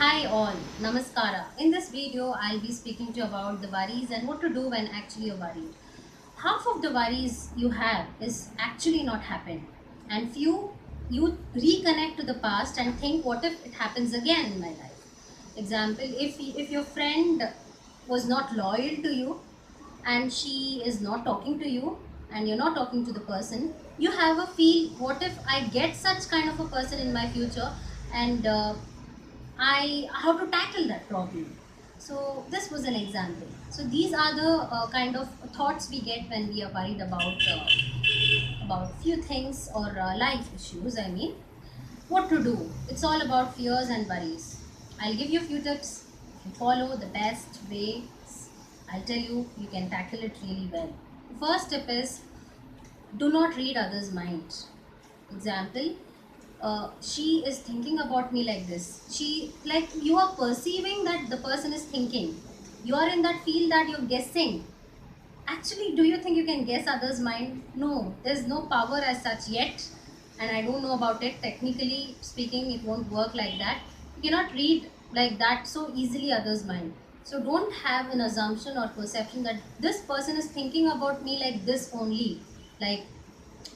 Hi all, Namaskara. In this video, I'll be speaking to you about the worries and what to do when actually you're worried. Half of the worries you have is actually not happened, and few you reconnect to the past and think, what if it happens again in my life? Example, if your friend was not loyal to you and she is not talking to you and you're not talking to the person, you have a feel, what if I get such kind of a person in my future, and I how to tackle that problem. So this was an example. So these are the kind of thoughts we get when we are worried about few things or life issues. I mean, what to do? It's all about fears and worries. I'll give you a few tips. If you follow the best ways, I'll tell you you can tackle it really well. The first tip is, do not read others' mind. Example, she is thinking about me like this. She, like, you are perceiving that the person is thinking. You are in that field that you're guessing. Actually, do you think you can guess others' mind? No, there's no power as such yet, and I don't know about it. Technically speaking, it won't work like that. You cannot read like that so easily others' mind. So don't have an assumption or perception that this person is thinking about me like this only. Like,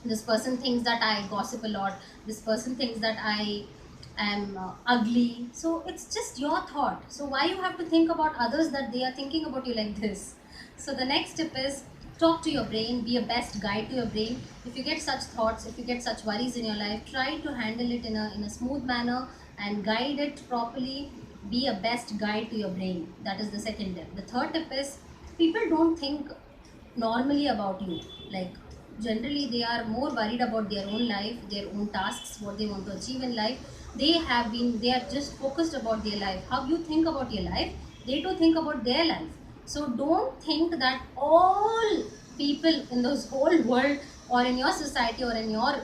this person thinks that I gossip a lot, this person thinks that I am ugly. So it's just your thought, so why you have to think about others that they are thinking about you like this? So the next tip is, talk to your brain, be a best guide to your brain. If you get such thoughts, if you get such worries in your life, try to handle it in a smooth manner and guide it properly. Be a best guide to your brain. That is the second tip. The third tip is, people don't think normally about you. Like, generally they are more worried about their own life, their own tasks, what they want to achieve in life. They are just focused about their life. How you think about your life, they too think about their life. So don't think that all people in this whole world or in your society or in your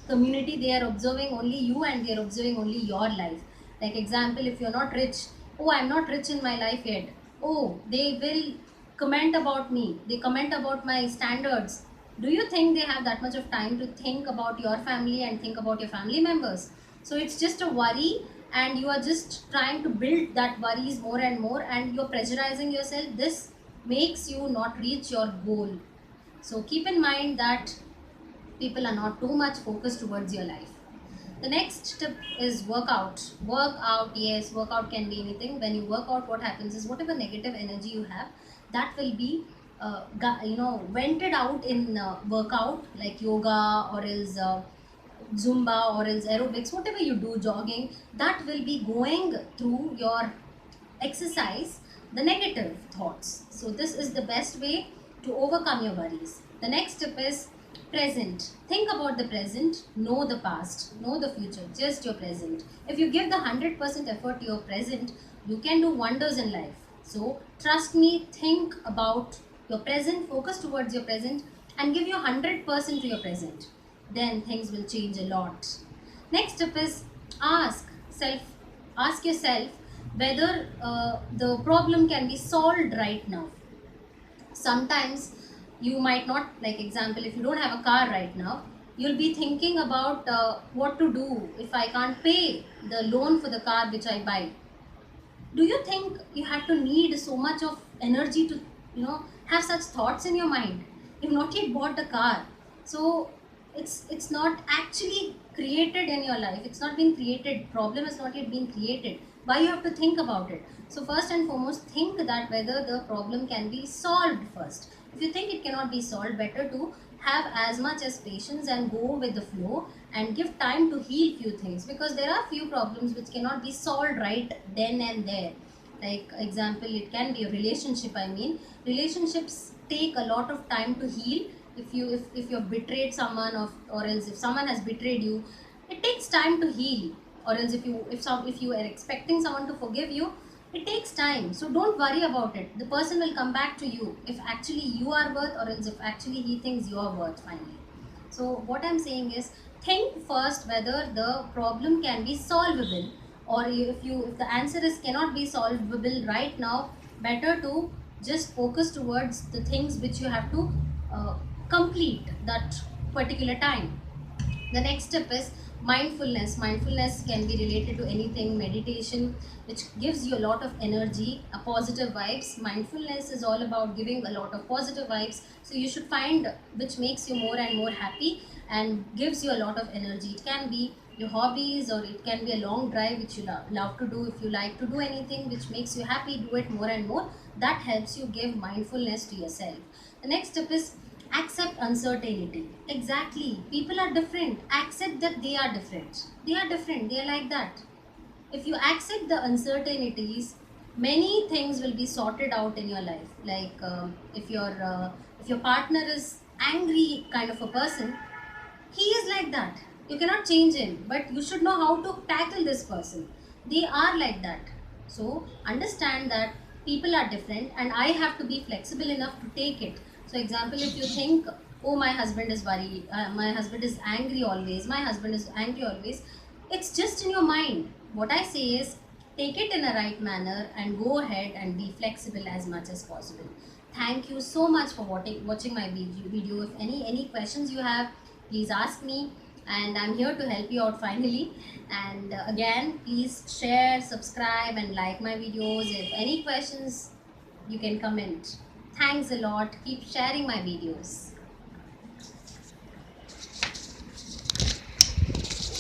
community, they are observing only you and they are observing only your life. Like, example, if you're not rich, oh, I'm not rich in my life yet, oh, they will comment about me, they comment about my standards. Do you think they have that much of time to think about your family and think about your family members? So it's just a worry, and you are just trying to build that worries more and more, and you're pressurizing yourself. This makes you not reach your goal. So keep in mind that people are not too much focused towards your life. The next tip is workout. Workout, yes, workout can be anything. When you work out, what happens is, whatever negative energy you have, that will be vented out in workout, like yoga or else Zumba or else aerobics, whatever you do, jogging, that will be going through your exercise the negative thoughts. So this is the best way to overcome your worries. The next tip is present. Think about the present, know the past, know the future, just your present. If you give the 100% effort to your present, you can do wonders in life. So trust me, think about your present, focus towards your present, and give your 100% to your present. Then things will change a lot. Next tip is, ask self ask yourself whether the problem can be solved right now. Sometimes you might not, like, example, if you don't have a car right now, you'll be thinking about what to do if I can't pay the loan for the car which I buy. Do you think you have to need so much of energy to have such thoughts in your mind? You've not yet bought the car. So it's not actually created in your life, it's not been created, problem has not yet been created. Why you have to think about it? So first and foremost, think that whether the problem can be solved first. If you think it cannot be solved, better to have as much as patience and go with the flow and give time to heal few things, because there are few problems which cannot be solved right then and there. Like, example, it can be a relationship. I mean, relationships take a lot of time to heal. If you've betrayed someone, or else if someone has betrayed you, it takes time to heal. Or else if you are expecting someone to forgive you, it takes time. So don't worry about it, the person will come back to you if actually you are worth, or else if actually he thinks you are worth finally. So what I'm saying is, think first whether the problem can be solvable, or if the answer is cannot be solvable right now, better to just focus towards the things which you have to complete that particular time. The next step is, Mindfulness can be related to anything. Meditation, which gives you a lot of energy, a positive vibes. Mindfulness is all about giving a lot of positive vibes, so you should find which makes you more and more happy and gives you a lot of energy. It can be your hobbies, or it can be a long drive which you love to do. If you like to do anything which makes you happy, do it more and more. That helps you give mindfulness to yourself. The next step is accept uncertainty. Exactly, people are different. Accept that they are different. They are different, they are like that. If you accept the uncertainties, many things will be sorted out in your life. Like if your partner is angry kind of a person, he is like that. You cannot change him, but you should know how to tackle this person. They are like that. So understand that people are different, and I have to be flexible enough to take it. So example, if you think, oh, my husband is worried, my husband is angry always, my husband is angry always, it's just in your mind. What I say is, take it in a right manner and go ahead and be flexible as much as possible. Thank you so much for watching my video. If any questions you have, please ask me, and I'm here to help you out finally. And again, please share, subscribe and like my videos. If any questions, you can comment. Thanks a lot. Keep sharing my videos.